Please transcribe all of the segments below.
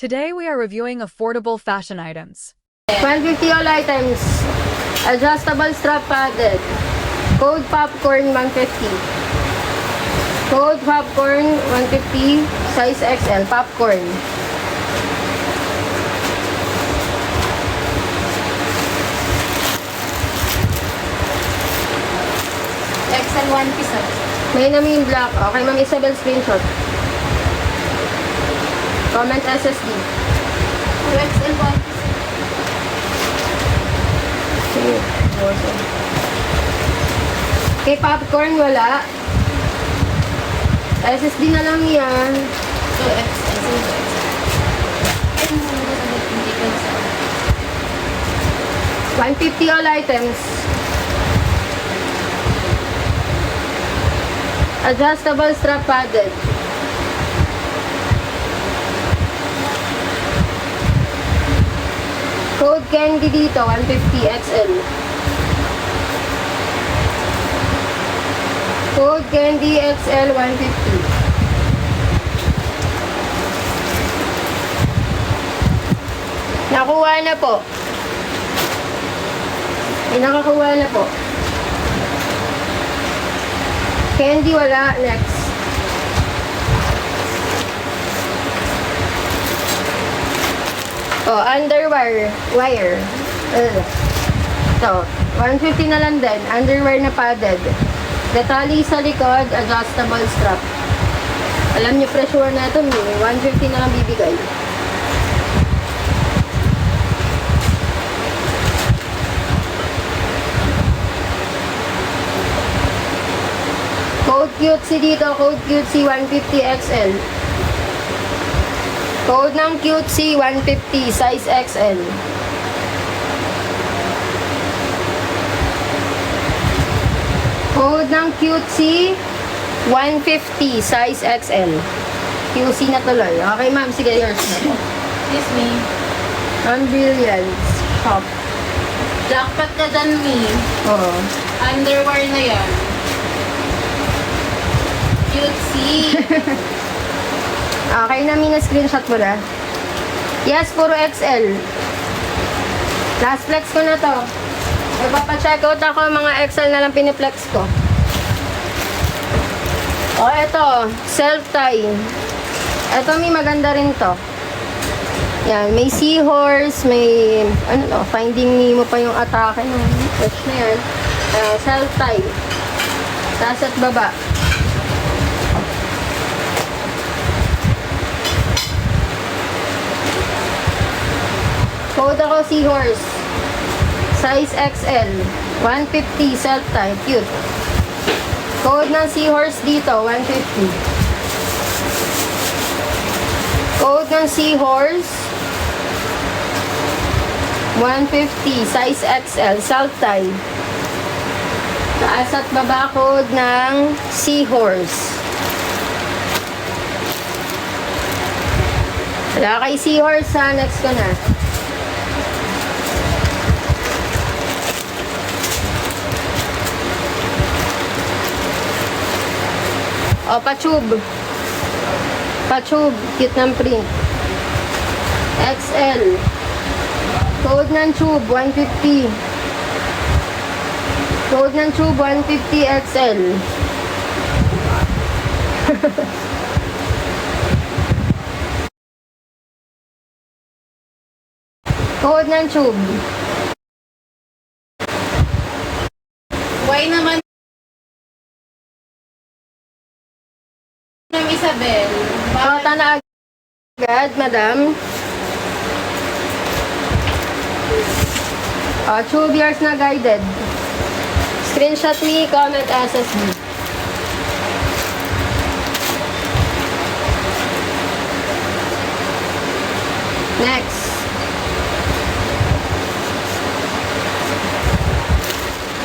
Today we are reviewing affordable fashion items. 150 all items. Adjustable strap padded. Code popcorn 150. Code popcorn 150. Size XL. Popcorn. XL 1 piece. May namin black. Okay, Ma'am Isabel, screenshot. Comment SSD. XL 1 piece. Okay, popcorn wala. SSD na lang yan. So XL. So XL. Ay, hindi ko sa 150 all items. Adjustable strap padded. Code candy dito, 150 XL. Code candy XL 150. Nakuha na po. Nakakuha na po. Candy wala. Next. Oh, underwear. Wire. Ito. 150 na lang din. Underwear na padded. Detalye sa likod. Adjustable strap. Alam niyo, presyo na ito. 150 na lang bibigay. Code cutesy dito, code cutesy 150 XL. Code ng cutesy 150, size XL. Code ng cutesy 150, size XL. QC na tuloy. Okay, ma'am, sige, yours na po. Excuse me. Brilliance shop. Jackpot ka dyan, me. Oo. Underwear na yan. Cutesy. Okay na, Mina, screenshot mo na. Yes, puro XL. Last flex ko na to. Magpapa-check out ako, mga XL na lang piniplex ko. O, eto, self-tie. Eto, may maganda rin to. Yan, may seahorse, may, ano to, Finding Nemo pa yung atake ng flex na yan. Self-tie. Taas at baba. Code ako seahorse. Size XL. 150 self-tie. Cute. Code ng seahorse dito. 150. Code ng seahorse. 150. Size XL. Self-tie. Taas at baba code ng seahorse. Wala kay seahorse ha. Next ko na. O, pa-tube. Pa-tube. Cute ng print. XL. Code ng tube, 150. Code ng tube, 150 XL. Code ng tube. Why naman ng Isabel? Kota na agad, madam. O, tube yours na guided. Screenshot me, comment SSD. Next.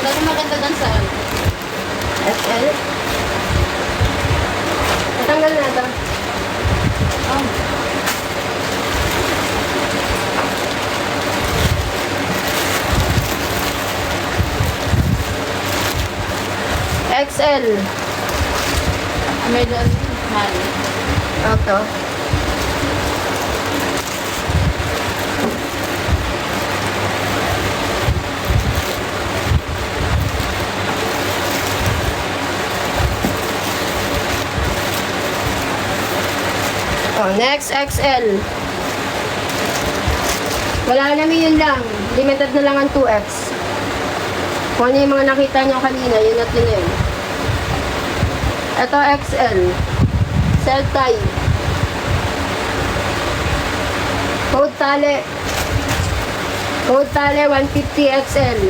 Dati maganda dun sa ano? SL. Natanggal na ito. Oh. XL. May doon. Mali. Ito. Oh, next, XL. Wala namin yun lang. Limited na lang ang 2X. Kung ano yung mga nakita nyo kanina, yun at yun yun. Ito, XL. Cell tie. Code tali. Code tali, 150 XL.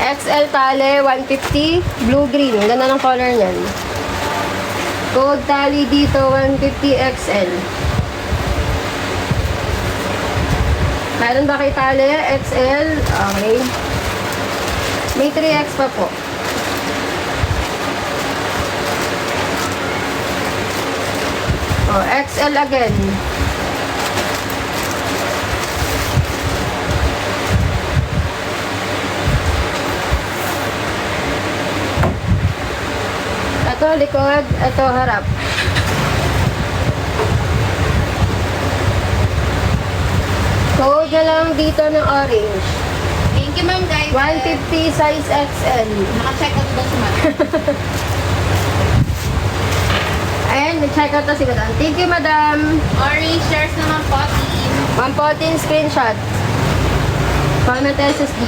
XL tali, 150. Blue-green. Ganda ng color niyan. Code tali dito, 150 XL. Meron ba kay tali? XL. Okay. May 3X pa po. Oh, XL again. Ito likod, ito harap. Code na lang dito ng orange. Thank you, ma'am, guys. 150 size XL. Naka-check out daw si ma'am. Ayan, may-check out na si madam. Thank you, madam. Orange shares naman po, team. 114 screenshot. Comment SSD.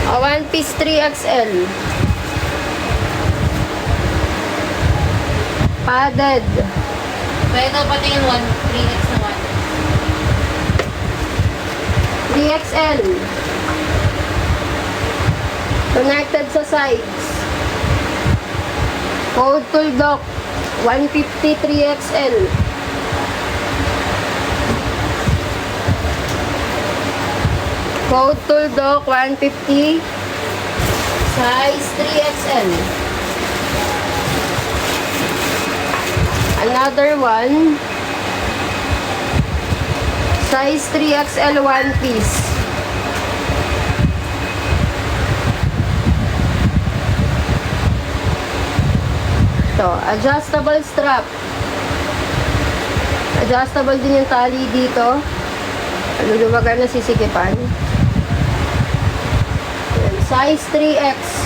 A one piece 3XL. Padded. Pwede daw pati yung 3X na 3XL. Connected sa sides. Code Tuldok. 150 3XL. Code Tuldok 150. Size 3XL. Another one. Size 3XL one piece. Ito, adjustable strap. Adjustable din yung tali dito. Luluwagan na sisikipan. Size 3X.